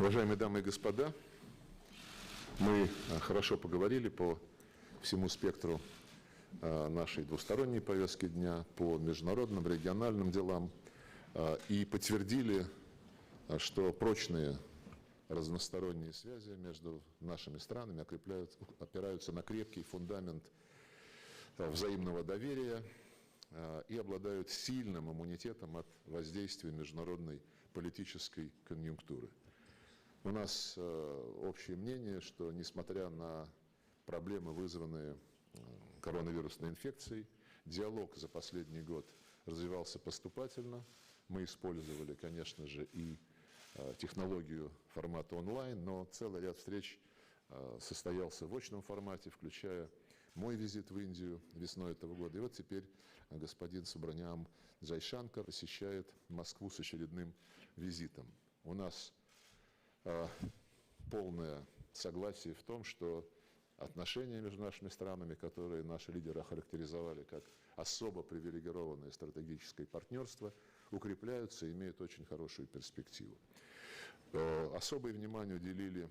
Уважаемые дамы и господа, мы хорошо поговорили по всему спектру нашей двусторонней повестки дня, по международным, региональным делам и подтвердили, что прочные разносторонние связи между нашими странами опираются на крепкий фундамент взаимного доверия и обладают сильным иммунитетом от воздействия международной политической конъюнктуры. У нас общее мнение, что несмотря на проблемы, вызванные коронавирусной инфекцией, диалог за последний год развивался поступательно. Мы использовали, конечно же, и технологию формата онлайн, но целый ряд встреч состоялся в очном формате, включая мой визит в Индию весной этого года. И вот теперь господин Субраниам Джайшанкар посещает Москву с очередным визитом. У нас полное согласие в том, что отношения между нашими странами, которые наши лидеры охарактеризовали как особо привилегированное стратегическое партнерство, укрепляются и имеют очень хорошую перспективу. Особое внимание уделили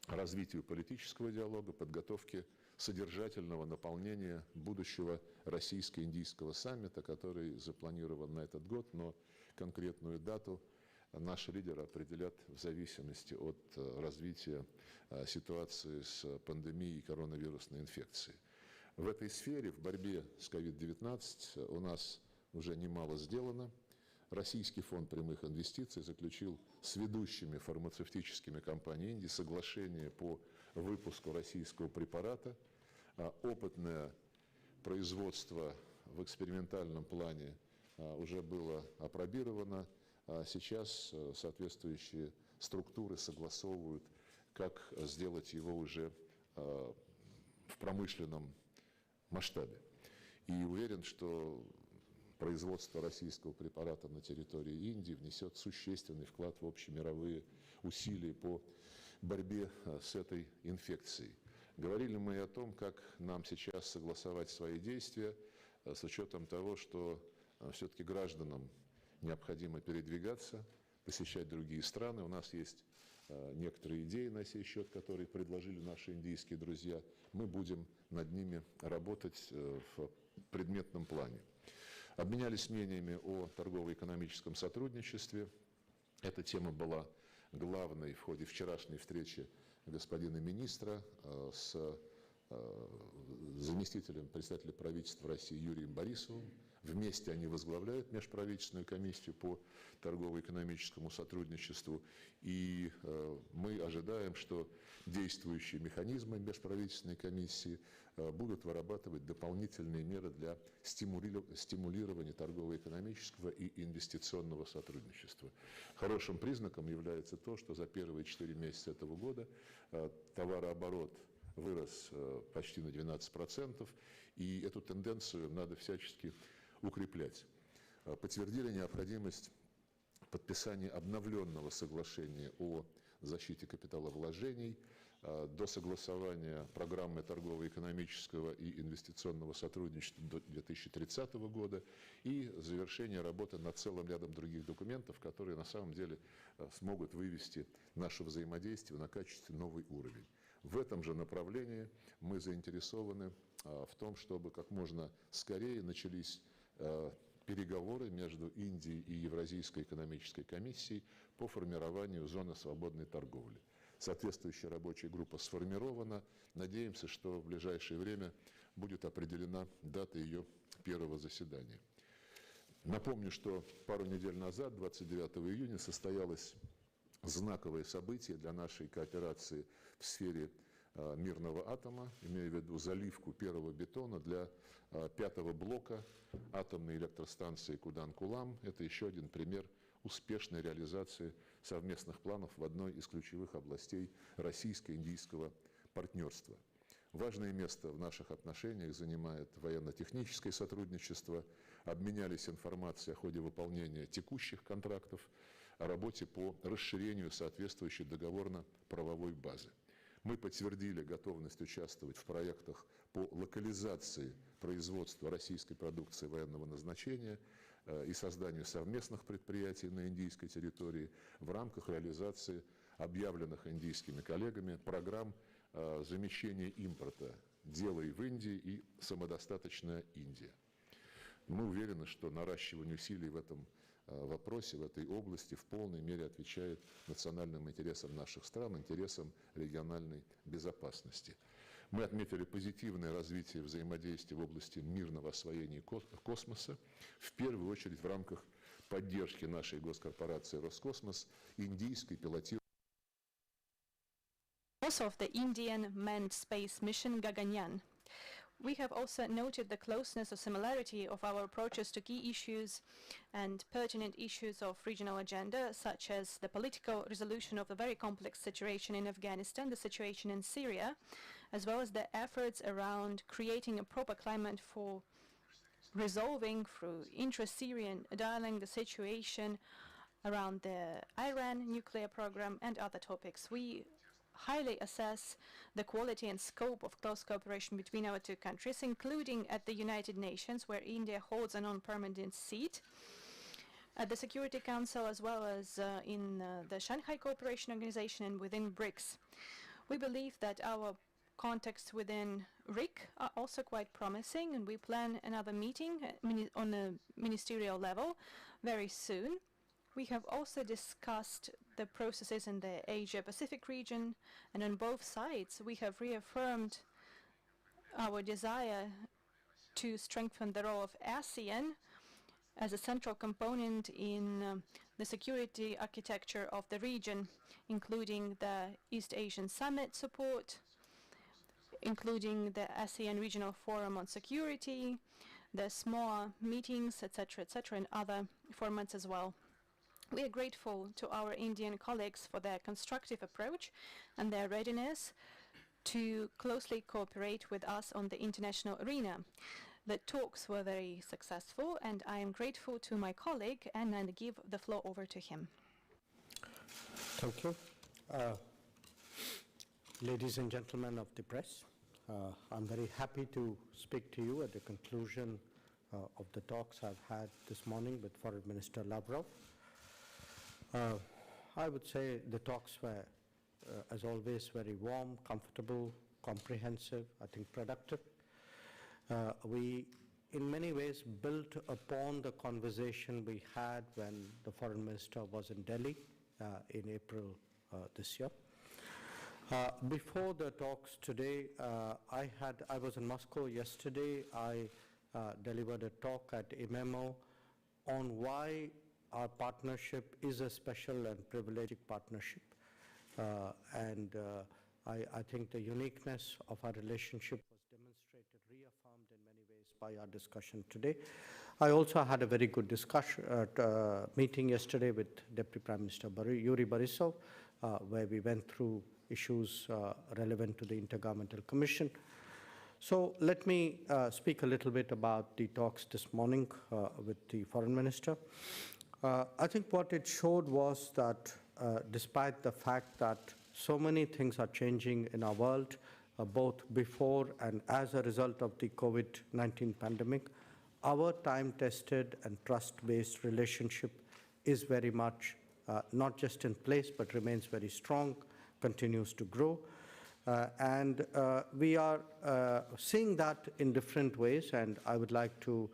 развитию политического диалога, подготовке содержательного наполнения будущего российско-индийского саммита, который запланирован на этот год, но конкретную дату наши лидеры определят в зависимости от развития ситуации с пандемией коронавирусной инфекции. В этой сфере, в борьбе с COVID-19, у нас уже немало сделано. Российский фонд прямых инвестиций заключил с ведущими фармацевтическими компаниями Индии соглашение по выпуску российского препарата. Опытное производство в экспериментальном плане уже было апробировано. Сейчас соответствующие структуры согласовывают, как сделать его уже в промышленном масштабе. И уверен, что производство российского препарата на территории Индии внесет существенный вклад в общемировые усилия по борьбе с этой инфекцией. Говорили мы и о том, как нам сейчас согласовать свои действия с учетом того, что все-таки гражданам необходимо передвигаться, посещать другие страны. У нас есть некоторые идеи на сей счет, которые предложили наши индийские друзья. Мы будем над ними работать в предметном плане. Обменялись мнениями о торгово-экономическом сотрудничестве. Эта тема была главной в ходе вчерашней встречи господина министра с заместителем председателя правительства России Юрием Борисовым. Вместе они возглавляют межправительственную комиссию по торгово-экономическому сотрудничеству. И мы ожидаем, что действующие механизмы межправительственной комиссии будут вырабатывать дополнительные меры для стимулирования торгово-экономического и инвестиционного сотрудничества. Хорошим признаком является то, что за первые 4 месяца этого года товарооборот вырос почти на 12%, и эту тенденцию надо всячески укреплять. Подтвердили необходимость подписания обновленного соглашения о защите капиталовложений, до согласования программы торгово-экономического и инвестиционного сотрудничества до 2030 года и завершения работы над целым рядом других документов, которые на самом деле смогут вывести наше взаимодействие на качественный новый уровень. В этом же направлении мы заинтересованы в том, чтобы как можно скорее начались переговоры между Индией и Евразийской экономической комиссией по формированию зоны свободной торговли. Соответствующая рабочая группа сформирована. Надеемся, что в ближайшее время будет определена дата ее первого заседания. Напомню, что пару недель назад, 29 июня, состоялось знаковое событие для нашей кооперации в сфере мирного атома, имею в виду заливку первого бетона для 5-го блока атомной электростанции Кудан-Кулам. Это еще один пример успешной реализации совместных планов в одной из ключевых областей российско-индийского партнерства. Важное место в наших отношениях занимает военно-техническое сотрудничество. Обменялись информацией о ходе выполнения текущих контрактов, о работе по расширению соответствующей договорно-правовой базы. Мы подтвердили готовность участвовать в проектах по локализации производства российской продукции военного назначения и созданию совместных предприятий на индийской территории в рамках реализации объявленных индийскими коллегами программ замещения импорта «Делай в Индии» и «Самодостаточная Индия». Мы уверены, что наращивание усилий в этом вопросе, в этой области в полной мере отвечает национальным интересам наших стран, интересам региональной безопасности. Мы отметили позитивное развитие взаимодействия в области мирного освоения космоса, в первую очередь в рамках поддержки нашей госкорпорации «Роскосмос» индийской пилотируемой of the Indian manned space mission Gaganyaan. We have also noted the closeness or similarity of our approaches to key issues and pertinent issues of regional agenda, such as the political resolution of the very complex situation in Afghanistan, the situation in Syria, as well as the efforts around creating a proper climate for resolving through intra-Syrian dialogue the situation around the Iran nuclear program and other topics. We highly assess the quality and scope of close cooperation between our two countries, including at the United Nations, where India holds a non-permanent seat, at the Security Council, as well as in the Shanghai Cooperation Organization and within BRICS. We believe that our contacts within RIC are also quite promising, and we plan another meeting on a ministerial level very soon. We have also discussed the processes in the Asia-Pacific region, and on both sides we have reaffirmed our desire to strengthen the role of ASEAN as a central component in the security architecture of the region, including the East Asian Summit support, including the ASEAN Regional Forum on Security, the SMOA meetings, etc., and other formats as well. We are grateful to our Indian colleagues for their constructive approach and their readiness to closely cooperate with us on the international arena. The talks were very successful, and I am grateful to my colleague, and I give the floor over to him. Thank you. Ladies and gentlemen of the press, I'm very happy to speak to you at the conclusion of the talks I've had this morning with Foreign Minister Lavrov. I would say the talks were, as always, very warm, comfortable, comprehensive, I think productive. We, in many ways, built upon the conversation we had when the Foreign Minister was in Delhi in April this year. Before the talks today, I was in Moscow yesterday. I delivered a talk at IMEMO on why our partnership is a special and privileged partnership. I think the uniqueness of our relationship was demonstrated, reaffirmed in many ways by our discussion today. I also had a very good meeting yesterday with Deputy Prime Minister Yuri Borisov, where we went through issues relevant to the Intergovernmental Commission. So let me speak a little bit about the talks this morning with the Foreign Minister. I think what it showed was that despite the fact that so many things are changing in our world, both before and as a result of the COVID-19 pandemic, our time-tested and trust-based relationship is very much not just in place, but remains very strong, continues to grow. We are seeing that in different ways, and I would like to,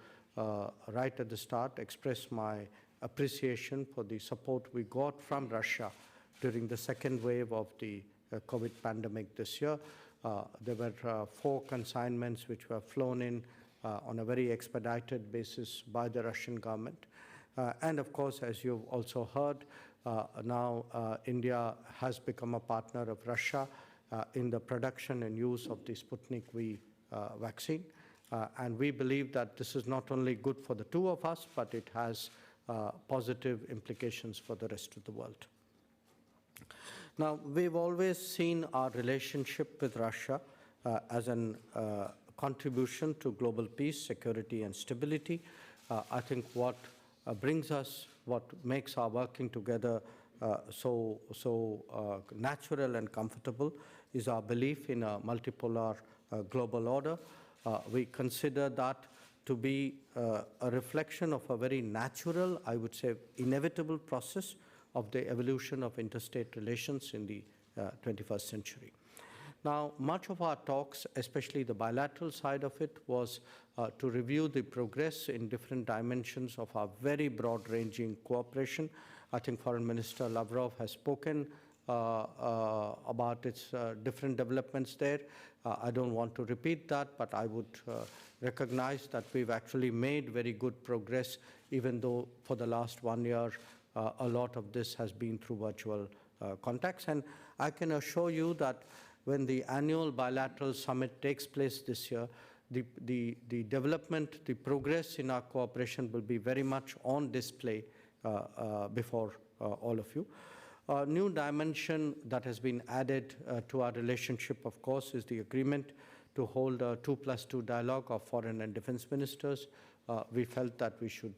right at the start, express my appreciation for the support we got from Russia during the second wave of the COVID pandemic this year. There were 4 consignments which were flown in on a very expedited basis by the Russian government. And of course, as you've also heard, now India has become a partner of Russia in the production and use of the Sputnik V vaccine. And we believe that this is not only good for the two of us, but it has positive implications for the rest of the world. Now, we've always seen our relationship with Russia as a contribution to global peace, security, and stability. I think what makes our working together so natural and comfortable is our belief in a multipolar global order. We consider that to be a reflection of a very natural, I would say, inevitable process of the evolution of interstate relations in the 21st century. Now, much of our talks, especially the bilateral side of it, was to review the progress in different dimensions of our very broad-ranging cooperation. I think Foreign Minister Lavrov has spoken about its different developments there. I don't want to repeat that, but I would recognize that we've actually made very good progress, even though for the last 1 year, a lot of this has been through virtual contacts. And I can assure you that when the annual bilateral summit takes place this year, the development, the progress in our cooperation will be very much on display before all of you. A new dimension that has been added to our relationship, of course, is the agreement to hold a 2+2 dialogue of foreign and defense ministers. We felt that we should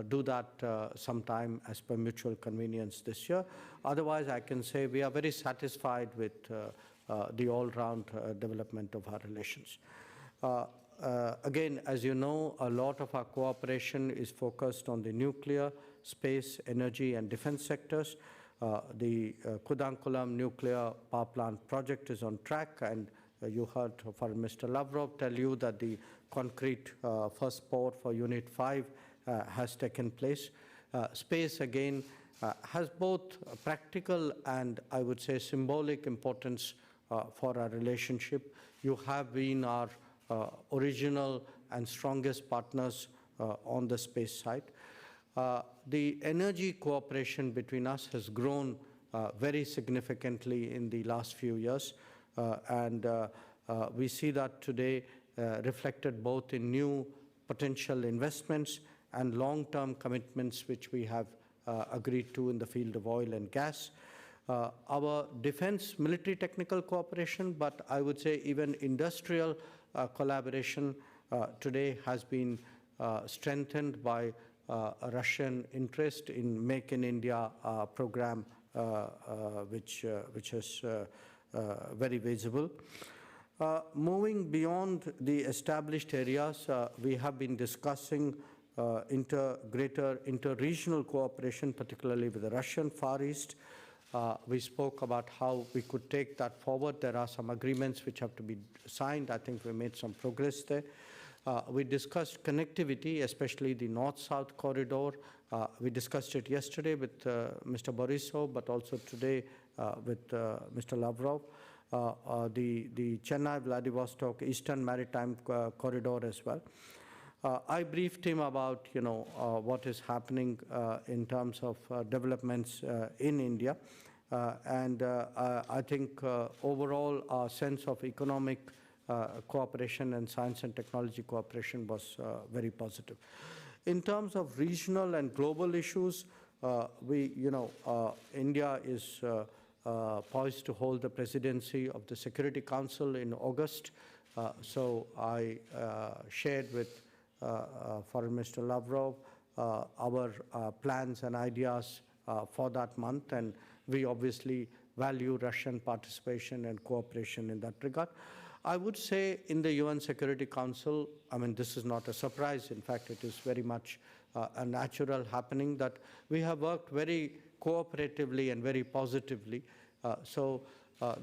do that sometime as per mutual convenience this year. Otherwise, I can say we are very satisfied with the all-round development of our relations. Again, as you know, a lot of our cooperation is focused on the nuclear, space, energy, and defense sectors. The Kudankulam nuclear power plant project is on track, and you heard Foreign Minister Lavrov tell you that the concrete first pour for Unit 5 has taken place. Space, again, has both practical and, I would say, symbolic importance for our relationship. You have been our original and strongest partners on the space side. The energy cooperation between us has grown very significantly in the last few years, and we see that today reflected both in new potential investments and long-term commitments which we have agreed to in the field of oil and gas. Our defense military technical cooperation, but I would say even industrial collaboration today has been strengthened by a Russian interest in Make in India program, which is very visible. Moving beyond the established areas, we have been discussing greater inter-regional cooperation, particularly with the Russian Far East. We spoke about how we could take that forward. There are some agreements which have to be signed. I think we made some progress there. We discussed connectivity, especially the North-South corridor. We discussed it yesterday with Mr. Borisov, but also today with Mr. Lavrov. The Chennai-Vladivostok Eastern Maritime Corridor as well. I briefed him about, what is happening in terms of developments in India. And I think overall our sense of economic cooperation and science and technology cooperation was very positive. In terms of regional and global issues, India is poised to hold the presidency of the Security Council in August. So I shared with Foreign Minister Lavrov our plans and ideas for that month, and we obviously value Russian participation and cooperation in that regard. I would say in the UN Security Council, I mean, this is not a surprise. In fact, it is very much a natural happening that we have worked very cooperatively and very positively. So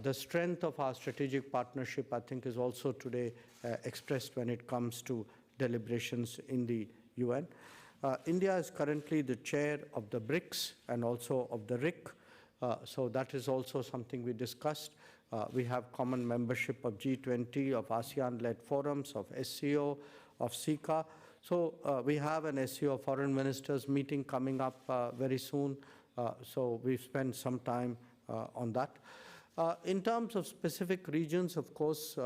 the strength of our strategic partnership, I think, is also today expressed when it comes to deliberations in the UN. India is currently the chair of the BRICS and also of the RIC. So that is also something we discussed. We have common membership of G20, of ASEAN-led forums, of SCO, of SICA. So we have an SCO Foreign Ministers meeting coming up very soon. So we've spent some time on that. In terms of specific regions, of course,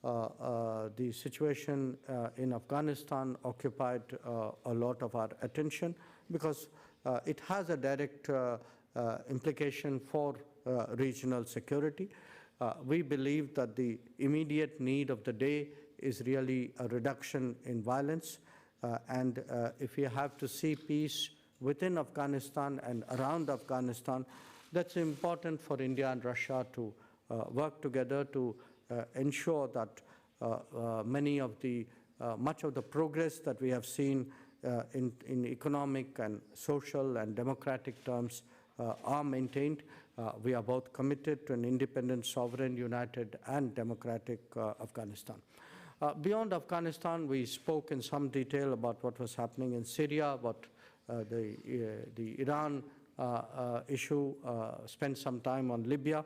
the situation in Afghanistan occupied a lot of our attention because it has a direct implication for regional security. We believe that the immediate need of the day is really a reduction in violence. And if we have to see peace within Afghanistan and around Afghanistan, that's important for India and Russia to work together to ensure that much of the progress that we have seen in economic and social and democratic terms are maintained. We are both committed to an independent, sovereign, united, and democratic Afghanistan. Beyond Afghanistan, we spoke in some detail about what was happening in Syria, about the Iran issue, spent some time on Libya.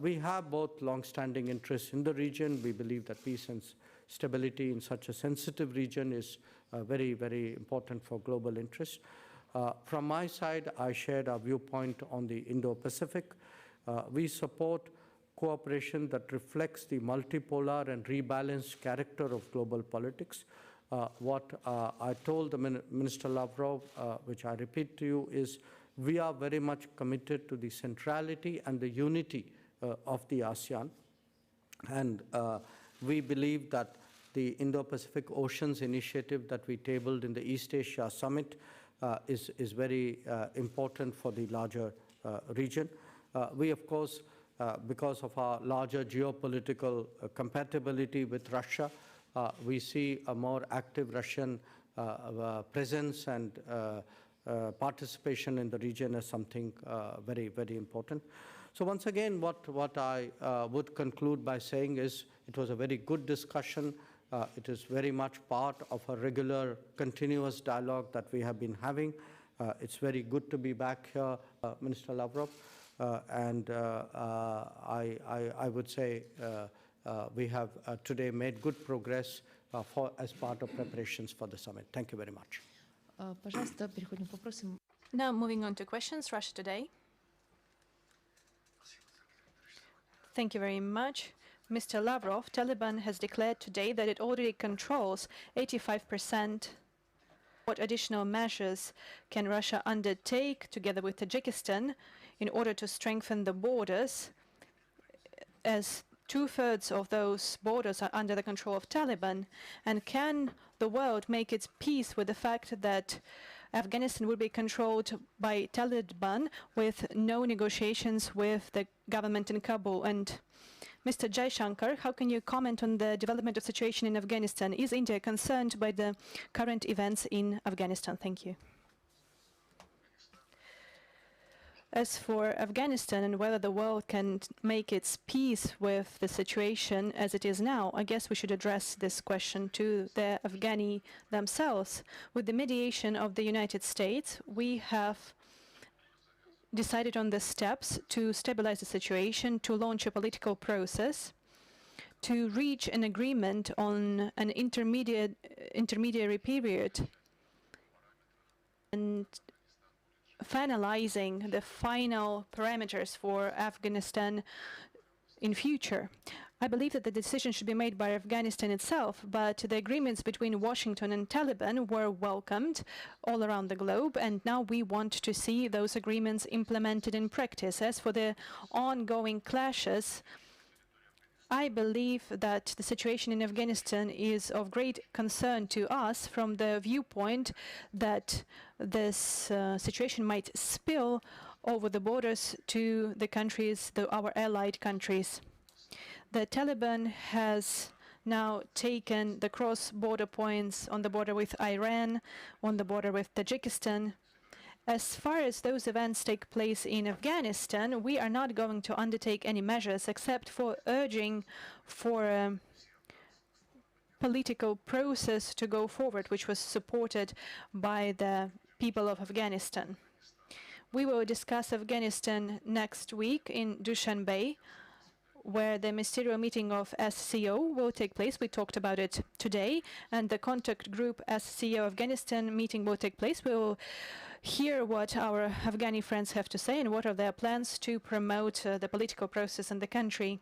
We have both long-standing interests in the region. We believe that peace and stability in such a sensitive region is very, very important for global interests. From my side, I shared our viewpoint on the Indo-Pacific. We support cooperation that reflects the multipolar and rebalanced character of global politics. What I told Minister Lavrov, which I repeat to you, is we are very much committed to the centrality and the unity of the ASEAN. And we believe that the Indo-Pacific Oceans Initiative that we tabled in the East Asia Summit is very important for the larger region. We, of course, because of our larger geopolitical compatibility with Russia, we see a more active Russian presence and participation in the region as something very, very important. So once again, what I would conclude by saying is it was a very good discussion. It is very much part of a regular, continuous dialogue that we have been having. It's very good to be back here, Minister Lavrov. I would say we have today made good progress as part of preparations for the summit. Thank you very much. Пожалуйста, переходим к вопросам. Now moving on to questions, Russia Today. Thank you very much. Mr. Lavrov, Taliban has declared today that it already controls 85%. What additional measures can Russia undertake together with Tajikistan in order to strengthen the borders, as 2/3 of those borders are under the control of Taliban? And can the world make its peace with the fact that Afghanistan will be controlled by Taliban with no negotiations with the government in Kabul? And Mr. Jaishankar, how can you comment on the development of situation in Afghanistan? Is India concerned by the current events in Afghanistan? Thank you. As for Afghanistan and whether the world can make its peace with the situation as it is now, I guess we should address this question to the Afghani themselves. With the mediation of the United States, we have decided on the steps to stabilize the situation, to launch a political process, to reach an agreement on an intermediary period, and finalizing the final parameters for Afghanistan in future. I believe that the decision should be made by Afghanistan itself, but the agreements between Washington and Taliban were welcomed all around the globe, and now we want to see those agreements implemented in practice. As for the ongoing clashes, I believe that the situation in Afghanistan is of great concern to us from the viewpoint that this situation might spill over the borders to the countries, our allied countries. The Taliban has now taken the cross-border points on the border with Iran, on the border with Tajikistan. As far as those events take place in Afghanistan, we are not going to undertake any measures except for urging for a political process to go forward, which was supported by the people of Afghanistan. We will discuss Afghanistan next week in Dushanbe, where the ministerial meeting of SCO will take place. We talked about it today, and the contact group SCO Afghanistan meeting will take place. We will hear what our Afghani friends have to say and what are their plans to promote the political process in the country.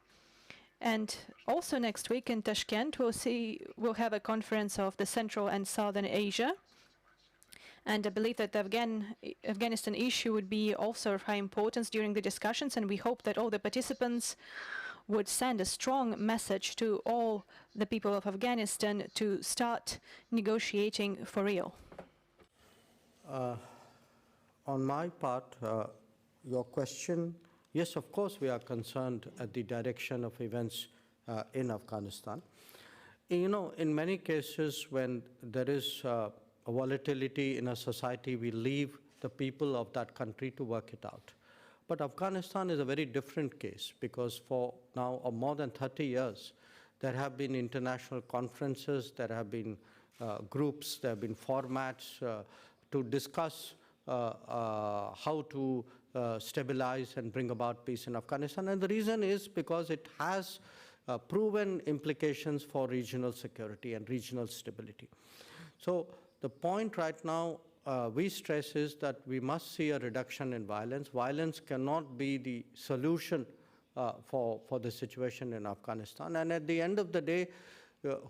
And also next week in Tashkent, we'll have a conference of the Central and Southern Asia. And I believe that the Afghanistan issue would be also of high importance during the discussions, and we hope that all the participants would send a strong message to all the people of Afghanistan to start negotiating for real. On my part, your question, yes, of course, we are concerned at the direction of events in Afghanistan. You know, in many cases, when there is a volatility in a society, we leave the people of that country to work it out. But Afghanistan is a very different case because for now more than 30 years, there have been international conferences, there have been groups, there have been formats to discuss how to stabilize and bring about peace in Afghanistan. And the reason is because it has proven implications for regional security and regional stability. So the point right now we stress is that we must see a reduction in violence. Violence cannot be the solution for the situation in Afghanistan. And at the end of the day,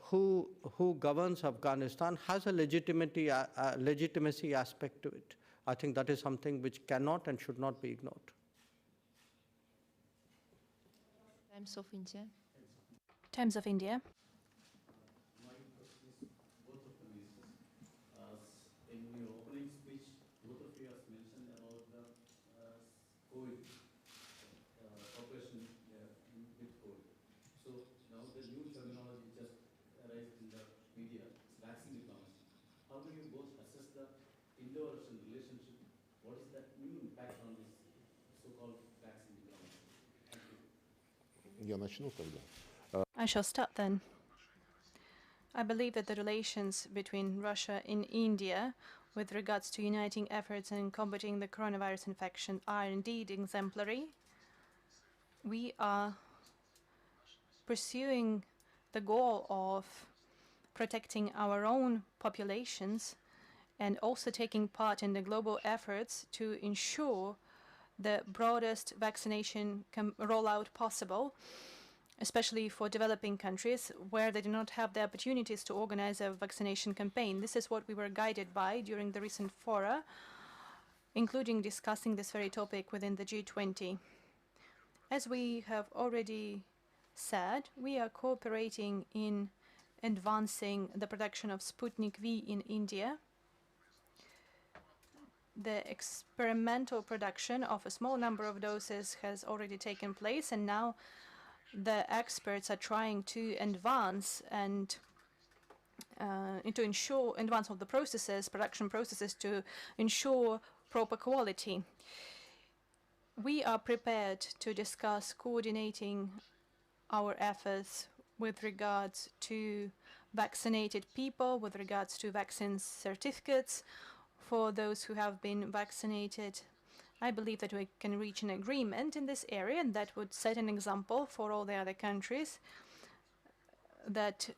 who governs Afghanistan has a legitimacy aspect to it. I think that is something which cannot and should not be ignored. Times of India. Times of India. In your opening speech, both of you have mentioned about the COVID operation with COVID. So now the new terminology just arrived in the media, it's vaccine diplomacy. How do you both assess the Indo-Russian relationship? What is the new impact on this so-called vaccine diplomacy? Thank you. Я начну тогда. I shall start then. I believe that the relations between Russia and India with regards to uniting efforts in combating the coronavirus infection are indeed exemplary. We are pursuing the goal of protecting our own populations and also taking part in the global efforts to ensure the broadest vaccination rollout possible, especially for developing countries where they do not have the opportunities to organize a vaccination campaign. This is what we were guided by during the recent fora, including discussing this very topic within the G20. As we have already said, we are cooperating in advancing the production of Sputnik V in India. The experimental production of a small number of doses has already taken place, and now the experts are trying to advance and to ensure advance of the processes, production processes, to ensure proper quality. We are prepared to discuss coordinating our efforts with regards to vaccinated people, with regards to vaccine certificates for those who have been vaccinated. I believe that we can reach an agreement in this area, and that would set an example for all the other countries that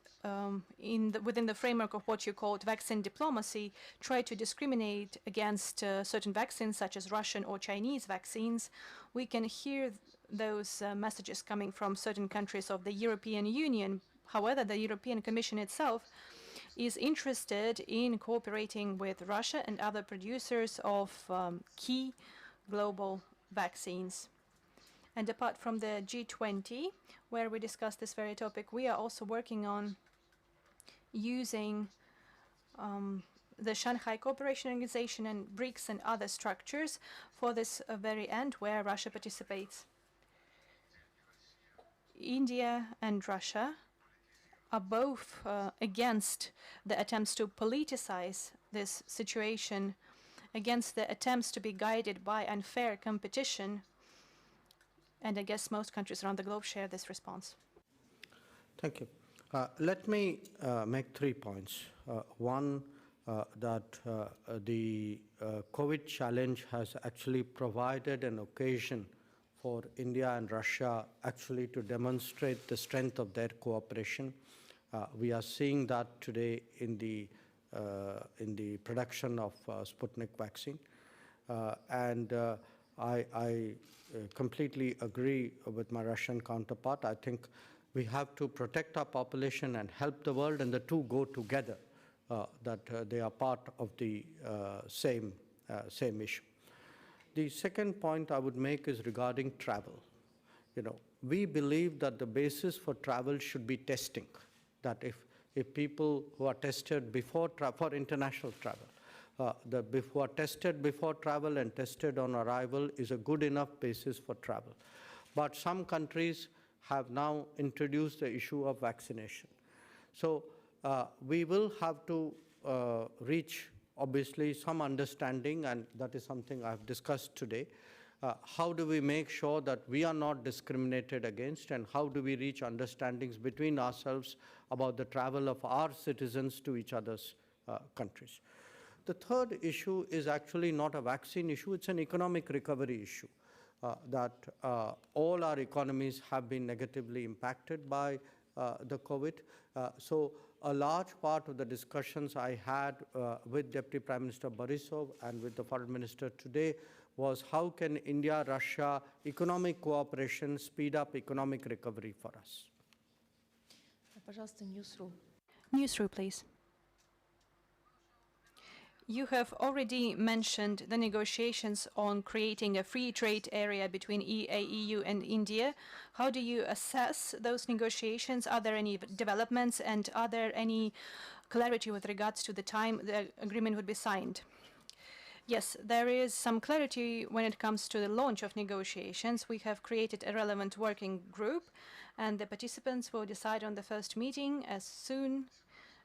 within the framework of what you called vaccine diplomacy, try to discriminate against certain vaccines such as Russian or Chinese vaccines. We can hear those messages coming from certain countries of the European Union. However, the European Commission itself is interested in cooperating with Russia and other producers of key global vaccines. And apart from the G20, where we discuss this very topic, we are also working on using the Shanghai Cooperation Organization and BRICS and other structures for this very end, where Russia participates. India and Russia are both against the attempts to politicize this situation, against the attempts to be guided by unfair competition. And I guess most countries around the globe share this response. Thank you. Let me make 3 points. One, that the COVID challenge has actually provided an occasion for India and Russia actually to demonstrate the strength of their cooperation. We are seeing that today in the production of Sputnik vaccine. And I completely agree with my Russian counterpart. I think we have to protect our population and help the world, and the two go together, that they are part of the same issue. The second point I would make is regarding travel. You know, we believe that the basis for travel should be testing, that if people who are tested before for international travel, who are tested before travel and tested on arrival is a good enough basis for travel. But some countries have now introduced the issue of vaccination. So we will have to reach obviously some understanding, and that is something I've discussed today. How do we make sure that we are not discriminated against, and how do we reach understandings between ourselves about the travel of our citizens to each other's countries? The third issue is actually not a vaccine issue, it's an economic recovery issue. That all our economies have been negatively impacted by the COVID. So a large part of the discussions I had with Deputy Prime Minister Borisov and with the Foreign Minister today was how can India-Russia economic cooperation speed up economic recovery for us. Пожалуйста, Newsroom. Newsroom, please. You have already mentioned the negotiations on creating a free trade area between EU and India. How do you assess those negotiations? Are there any developments, and are there any clarity with regards to the time the agreement would be signed? Yes, there is some clarity when it comes to the launch of negotiations. We have created a relevant working group, and the participants will decide on the first meeting as soon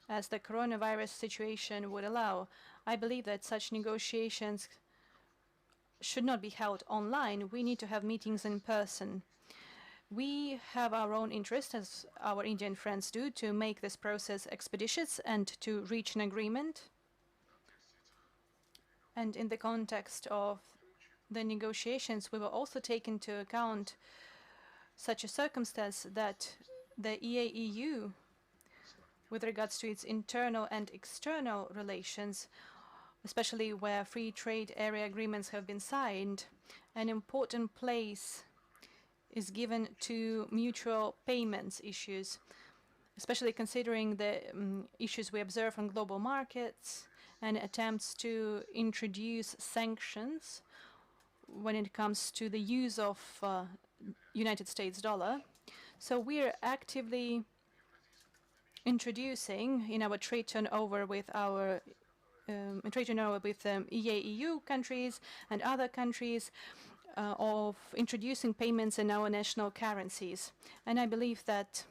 as the coronavirus situation would allow. I believe that such negotiations should not be held online. We need to have meetings in person. We have our own interest, as our Indian friends do, to make this process expeditious and to reach an agreement. And in the context of the negotiations, we will also take into account such a circumstance that the EAEU, with regards to its internal and external relations, especially where free trade area agreements have been signed, an important place is given to mutual payments issues, especially considering the issues we observe on global markets and attempts to introduce sanctions when it comes to the use of United States dollar. So we're actively introducing in our trade turnover with our EAEU countries and other countries of introducing payments in our national currencies. And I believe that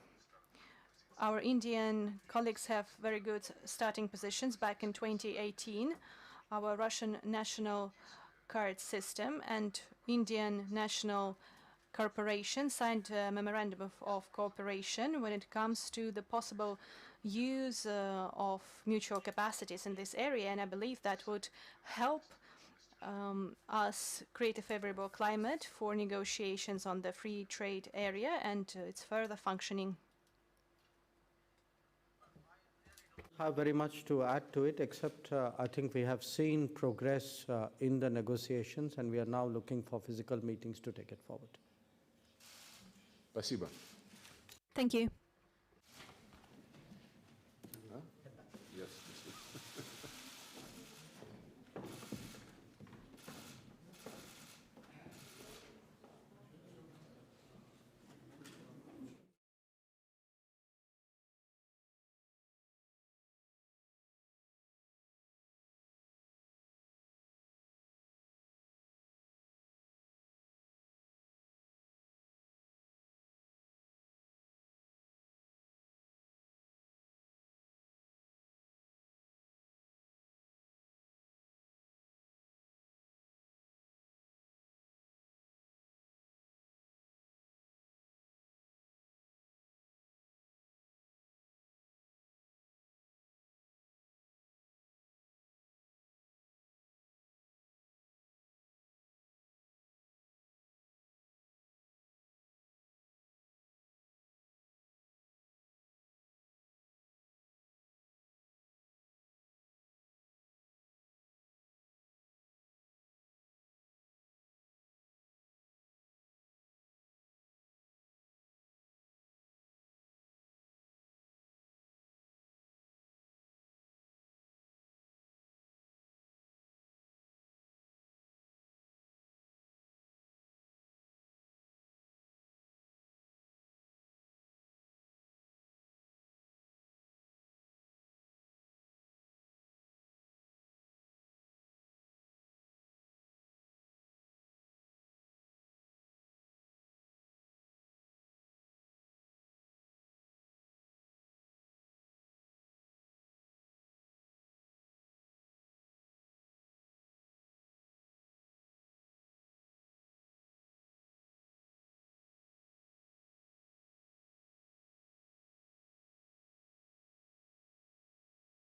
our Indian colleagues have very good starting positions. Back in 2018, our Russian national card system and Indian national corporation signed a memorandum of cooperation when it comes to the possible use of mutual capacities in this area, and I believe that would help us create a favorable climate for negotiations on the free trade area and its further functioning. I have very much to add to it, except I think we have seen progress in the negotiations, and we are now looking for physical meetings to take it forward. Спасибо. Thank you.